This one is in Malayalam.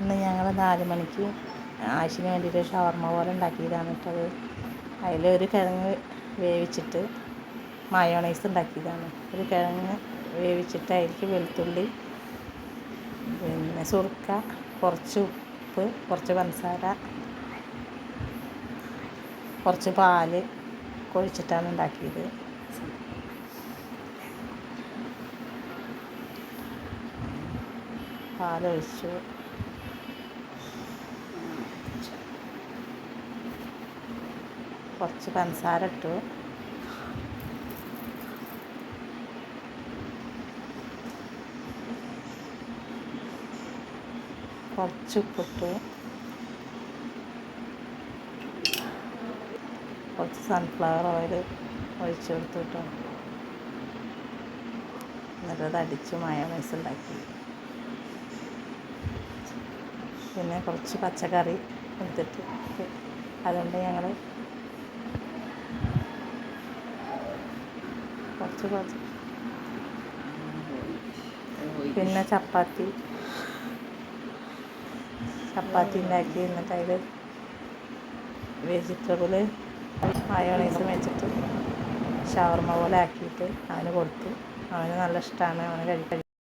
ഇന്ന് ഞങ്ങൾ 4 മണിക്ക് ആശിന് വേണ്ടിയിട്ട് ഷവർമ്മ പോലെ ഉണ്ടാക്കിയതാണ് കേട്ടത്. അതിലൊരു കിഴങ്ങ് വേവിച്ചിട്ട് മയോണൈസ് ഉണ്ടാക്കിയതാണ്. ഒരു കിഴങ്ങ് വേവിച്ചിട്ട് അതിലേക്ക് വെളുത്തുള്ളി, പിന്നെ സുർക്ക, കുറച്ച് ഉപ്പ്, കുറച്ച് പഞ്ചസാര, കുറച്ച് പാല് ഒഴിച്ചിട്ടാണ് ഉണ്ടാക്കിയത്. പാലൊഴിച്ചു, കുറച്ച് പഞ്ചസാര ഇട്ടു, കുറച്ച് ഉപ്പിട്ടു, കുറച്ച് സൺഫ്ലവർ ഓയിൽ ഒഴിച്ചു കൊടുത്തു കേട്ടോ. എന്നിട്ടത് അടിച്ച് മയോണൈസ് ഉണ്ടാക്കി. പിന്നെ കുറച്ച് പച്ചക്കറി എടുത്തിട്ട് അതുകൊണ്ട് ഞങ്ങൾ കുറച്ച് പിന്നെ ചപ്പാത്തി ഉണ്ടാക്കി. എന്നിട്ട് അതിൽ വെജിറ്റബിൾ മയോണൈസ് വെച്ചിട്ട് ഷവർമ്മ പോലെ ആക്കിയിട്ട് അവന് കൊടുത്തു. അവന് നല്ല ഇഷ്ടമാണ്, അവന് കഴിക്കാൻ.